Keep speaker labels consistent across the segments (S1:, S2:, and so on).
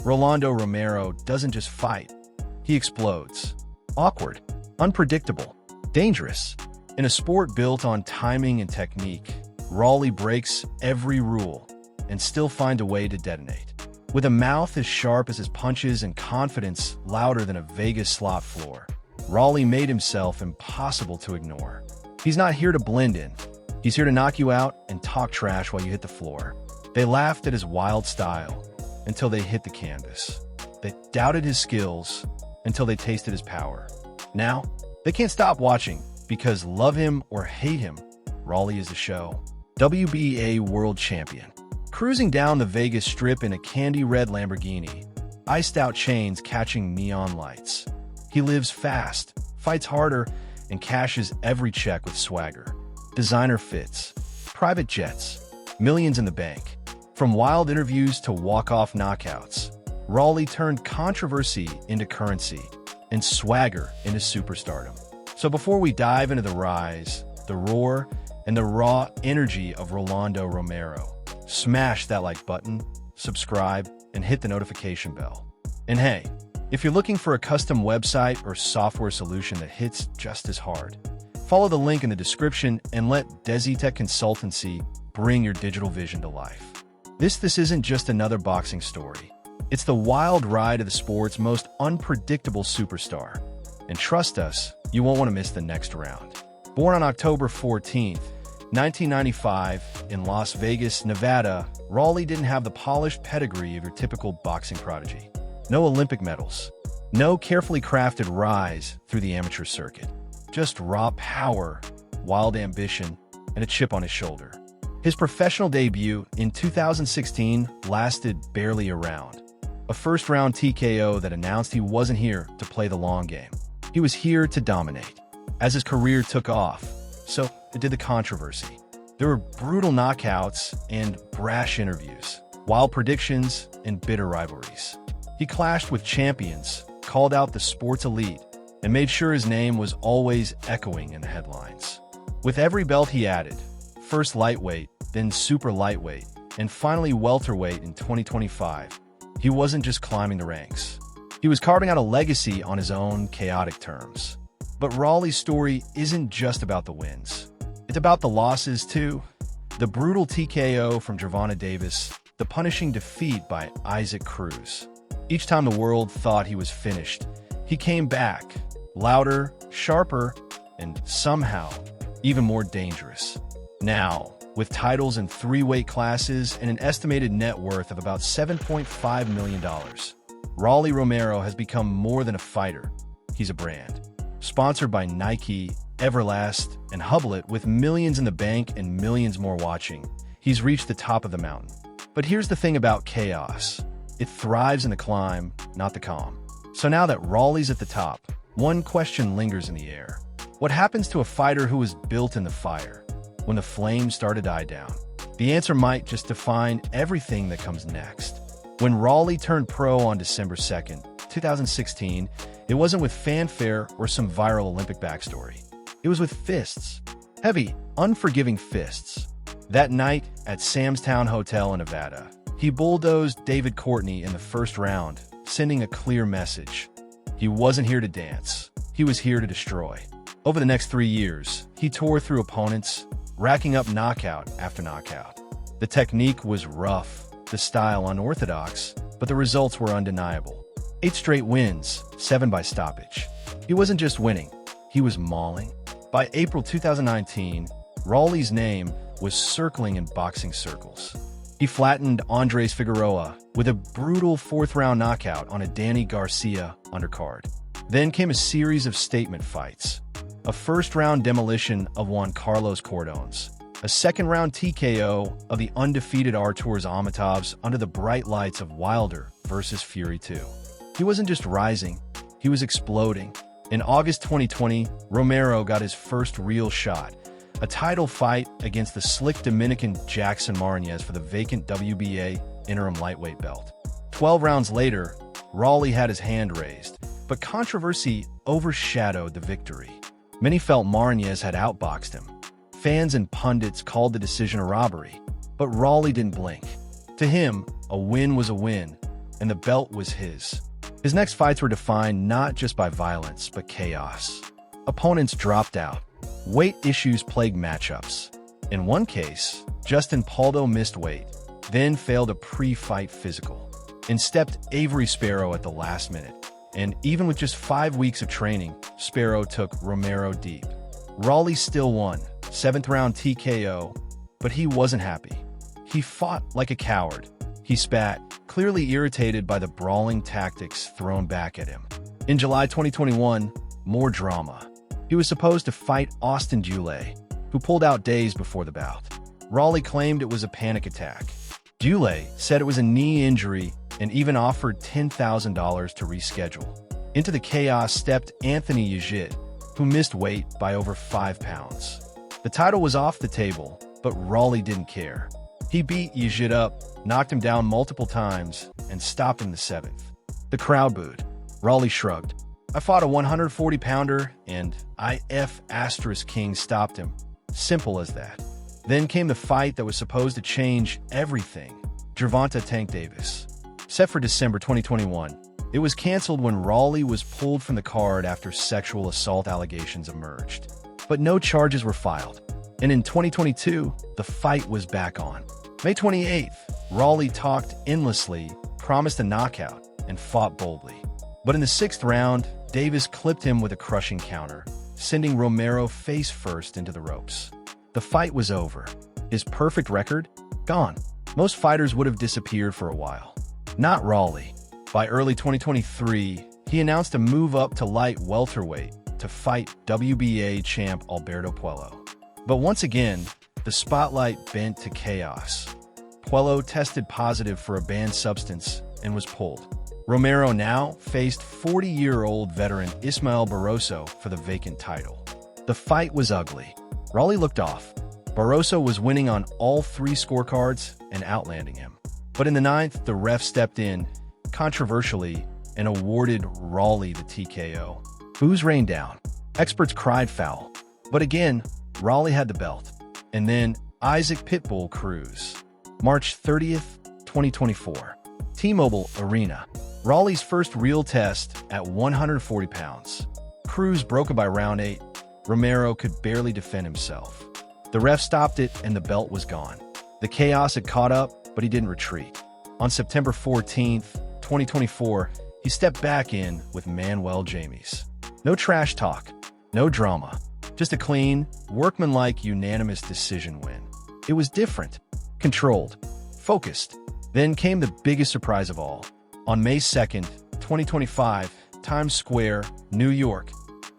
S1: Rolando Romero doesn't just fight, he explodes. Awkward, unpredictable, dangerous. In a sport built on timing and technique, Rolly breaks every rule and still finds a way to detonate. With a mouth as sharp as his punches and confidence louder than a Vegas slot floor, Rolly made himself impossible to ignore. He's not here to blend in. He's here to knock you out and talk trash while you hit the floor. They laughed at his wild style until they hit the canvas. They doubted his skills until they tasted his power. Now, they can't stop watching because love him or hate him, Rolly is the show. WBA World Champion. Cruising down the Vegas Strip in a candy-red Lamborghini, iced-out chains catching neon lights. He lives fast, fights harder, and cashes every check with swagger. Designer fits, private jets, millions in the bank. From wild interviews to walk-off knockouts, Rolly turned controversy into currency and swagger into superstardom. So before we dive into the rise, the roar, and the raw energy of Rolando Romero, smash that like button, subscribe, and hit the notification bell. And hey, if you're looking for a custom website or software solution that hits just as hard, follow the link in the description and let DesiTech Consultancy bring your digital vision to life. This isn't just another boxing story. It's the wild ride of the sport's most unpredictable superstar. And trust us, you won't want to miss the next round. Born on October 14th, 1995, in Las Vegas, Nevada, Rolly didn't have the polished pedigree of your typical boxing prodigy. No Olympic medals, no carefully crafted rise through the amateur circuit. Just raw power, wild ambition, and a chip on his shoulder. His professional debut in 2016 lasted barely a round. A first-round TKO that announced he wasn't here to play the long game. He was here to dominate. As his career took off, so it did the controversy. There were brutal knockouts and brash interviews, wild predictions and bitter rivalries. He clashed with champions, called out the sport's elite, and made sure his name was always echoing in the headlines. With every belt he added, first lightweight, then super lightweight, and finally welterweight in 2025, he wasn't just climbing the ranks. He was carving out a legacy on his own chaotic terms. But Rolly's story isn't just about the wins. It's about the losses, too. The brutal TKO from Gervonta Davis, the punishing defeat by Isaac Cruz. Each time the world thought he was finished, he came back, louder, sharper, and somehow even more dangerous. Now, with titles in 3 weight classes and an estimated net worth of about $7.5 million, Rolly Romero has become more than a fighter. He's a brand. Sponsored by Nike, Everlast, and Hublet, with millions in the bank and millions more watching, he's reached the top of the mountain. But here's the thing about chaos. It thrives in the climb, not the calm. So now that Rolly's at the top, one question lingers in the air. What happens to a fighter who was built in the fire when the flames start to die down? The answer might just define everything that comes next. When Rolly turned pro on December 2nd, 2016, it wasn't with fanfare or some viral Olympic backstory. It was with fists. Heavy, unforgiving fists. That night at Sam's Town Hotel in Nevada, he bulldozed David Courtney in the first round, sending a clear message. He wasn't here to dance. He was here to destroy. Over the next 3 years, he tore through opponents, racking up knockout after knockout. The technique was rough, the style unorthodox, but the results were undeniable. 8 straight wins, 7 by stoppage. He wasn't just winning, he was mauling. By April 2019, Rolly's name was circling in boxing circles. He flattened Andres Figueroa with a brutal 4th-round knockout on a Danny Garcia undercard. Then came a series of statement fights. A first-round demolition of Juan Carlos Cordones. A second-round TKO of the undefeated Arturs Amatovs under the bright lights of Wilder versus Fury 2. He wasn't just rising, he was exploding. In August 2020, Romero got his first real shot, a title fight against the slick Dominican Jackson Martinez for the vacant WBA interim lightweight belt. 12 rounds later, Rolly had his hand raised, but controversy overshadowed the victory. Many felt Martinez had outboxed him. Fans and pundits called the decision a robbery, but Rolly didn't blink. To him, a win was a win, and the belt was his. His next fights were defined not just by violence, but chaos. Opponents dropped out. Weight issues plagued matchups. In one case, Justin Paldo missed weight, then failed a pre-fight physical, and stepped Avery Sparrow at the last minute. And even with just 5 weeks of training, Sparrow took Romero deep. Rolly still won, 7th round TKO, but he wasn't happy. He fought like a coward. He spat, clearly irritated by the brawling tactics thrown back at him. In July 2021, more drama. He was supposed to fight Austin Dulé, who pulled out days before the bout. Rolly claimed it was a panic attack. Dulé said it was a knee injury and even offered $10,000 to reschedule. Into the chaos stepped Anthony Yajit, who missed weight by over 5 pounds. The title was off the table, but Rolly didn't care. He beat Yajit up, knocked him down multiple times, and stopped in the 7th. The crowd booed. Rolly shrugged. I fought a 140-pounder, and IF** King stopped him. Simple as that. Then came the fight that was supposed to change everything. Gervonta Tank Davis. Set for December 2021, it was canceled when Rolly was pulled from the card after sexual assault allegations emerged. But no charges were filed. And in 2022, the fight was back on. May 28th, Rolly talked endlessly, promised a knockout, and fought boldly. But in the 6th round, Davis clipped him with a crushing counter, sending Romero face first into the ropes. The fight was over. His perfect record? Gone. Most fighters would have disappeared for a while. Not Rolly. By early 2023, he announced a move up to light welterweight to fight WBA champ Alberto Puello. But once again, the spotlight bent to chaos. Puello tested positive for a banned substance and was pulled. Romero now faced 40-year-old veteran Ismael Barroso for the vacant title. The fight was ugly. Rolly looked off. Barroso was winning on all 3 scorecards and outlanding him. But in the 9th, the ref stepped in, controversially, and awarded Rolly the TKO. Boos rained down. Experts cried foul. But again, Rolly had the belt. And then Isaac Pitbull Cruz. March 30th, 2024. T-Mobile Arena. Rolly's first real test at 140 pounds. Cruz broke it by round 8. Romero could barely defend himself. The ref stopped it and the belt was gone. The chaos had caught up, but he didn't retreat. On September 14th, 2024, he stepped back in with Manuel James. No trash talk, no drama, just a clean, workmanlike, unanimous decision win. It was different, controlled, focused. Then came the biggest surprise of all. On May 2nd, 2025, Times Square, New York,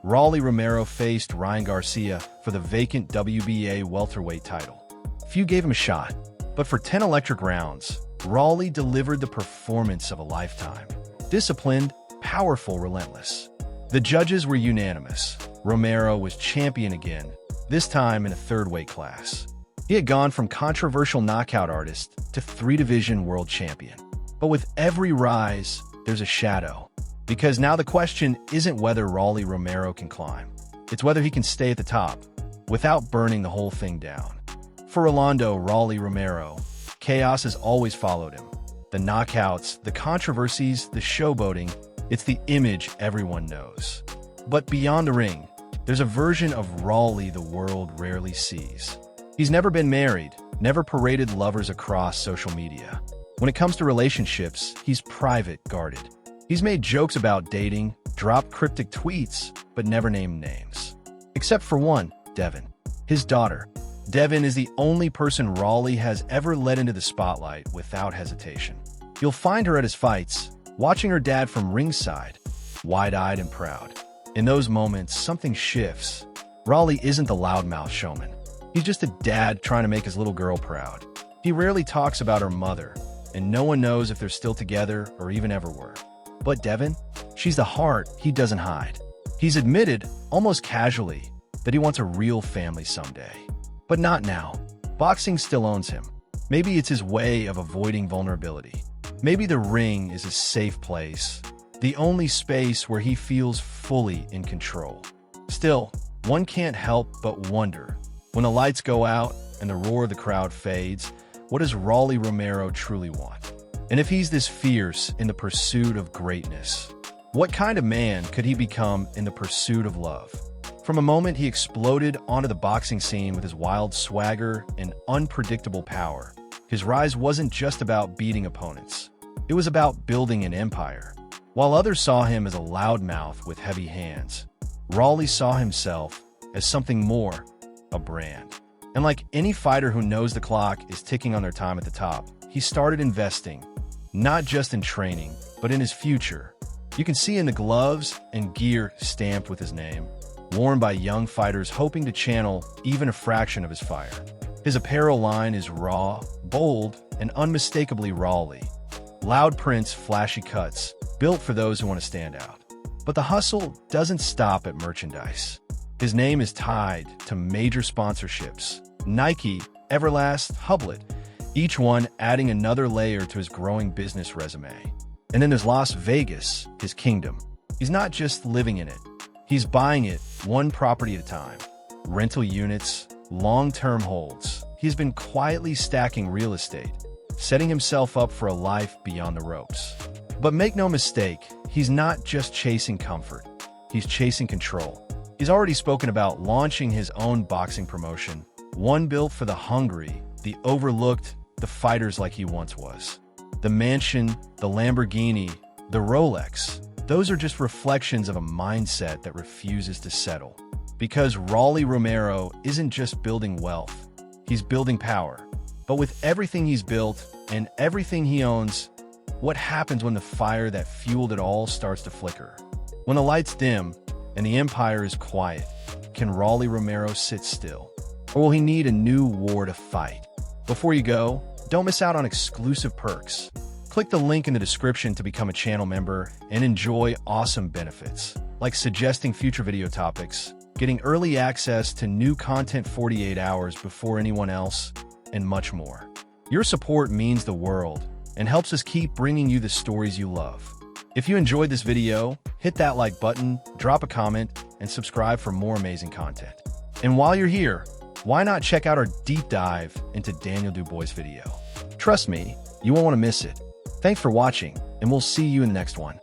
S1: Rolly Romero faced Ryan Garcia for the vacant WBA welterweight title. Few gave him a shot, but for 10 electric rounds, Rolly delivered the performance of a lifetime. Disciplined, powerful, relentless. The judges were unanimous. Romero was champion again, this time in a 3rd weight class. He had gone from controversial knockout artist to 3-division world champion. But with every rise, there's a shadow. Because now the question isn't whether Rolly Romero can climb. It's whether he can stay at the top without burning the whole thing down. For Rolando Rolly Romero, chaos has always followed him. The knockouts, the controversies, the showboating, it's the image everyone knows. But beyond the ring, there's a version of Rolly the world rarely sees. He's never been married, never paraded lovers across social media. When it comes to relationships, he's private, guarded. He's made jokes about dating, dropped cryptic tweets, but never named names. Except for one, Devin, his daughter. Devin is the only person Rolly has ever let into the spotlight without hesitation. You'll find her at his fights, watching her dad from ringside, wide-eyed and proud. In those moments, something shifts. Rolly isn't the loudmouth showman. He's just a dad trying to make his little girl proud. He rarely talks about her mother, and no one knows if they're still together or even ever were. But Devin? She's the heart he doesn't hide. He's admitted, almost casually, that he wants a real family someday. But not now. Boxing still owns him. Maybe it's his way of avoiding vulnerability. Maybe the ring is a safe place, the only space where he feels fully in control. Still, one can't help but wonder, when the lights go out and the roar of the crowd fades, what does Rolly Romero truly want? And if he's this fierce in the pursuit of greatness, what kind of man could he become in the pursuit of love? From a moment he exploded onto the boxing scene with his wild swagger and unpredictable power, his rise wasn't just about beating opponents. It was about building an empire. While others saw him as a loudmouth with heavy hands, Rolly saw himself as something more, a brand. And like any fighter who knows the clock is ticking on their time at the top, he started investing, not just in training, but in his future. You can see in the gloves and gear stamped with his name, worn by young fighters hoping to channel even a fraction of his fire. His apparel line is raw, bold, and unmistakably Rolly. Loud prints, flashy cuts, built for those who want to stand out. But the hustle doesn't stop at merchandise. His name is tied to major sponsorships: Nike, Everlast, Hublet, each one adding another layer to his growing business resume. And then there's Las Vegas, his kingdom. He's not just living in it. He's buying it one property at a time. Rental units, long-term holds. He's been quietly stacking real estate, setting himself up for a life beyond the ropes. But make no mistake, he's not just chasing comfort. He's chasing control. He's already spoken about launching his own boxing promotion, one built for the hungry, the overlooked, the fighters like he once was. The mansion, the Lamborghini, the Rolex, those are just reflections of a mindset that refuses to settle. Because Rolando Romero isn't just building wealth, he's building power. But with everything he's built and everything he owns, what happens when the fire that fueled it all starts to flicker? When the lights dim and the empire is quiet, can Rolando Romero sit still? Or will he need a new war to fight? Before you go, don't miss out on exclusive perks. Click the link in the description to become a channel member and enjoy awesome benefits, like suggesting future video topics, getting early access to new content 48 hours before anyone else, and much more. Your support means the world and helps us keep bringing you the stories you love. If you enjoyed this video, hit that like button, drop a comment, and subscribe for more amazing content. And while you're here, why not check out our deep dive into Daniel Dubois' video? Trust me, you won't want to miss it. Thanks for watching, and we'll see you in the next one.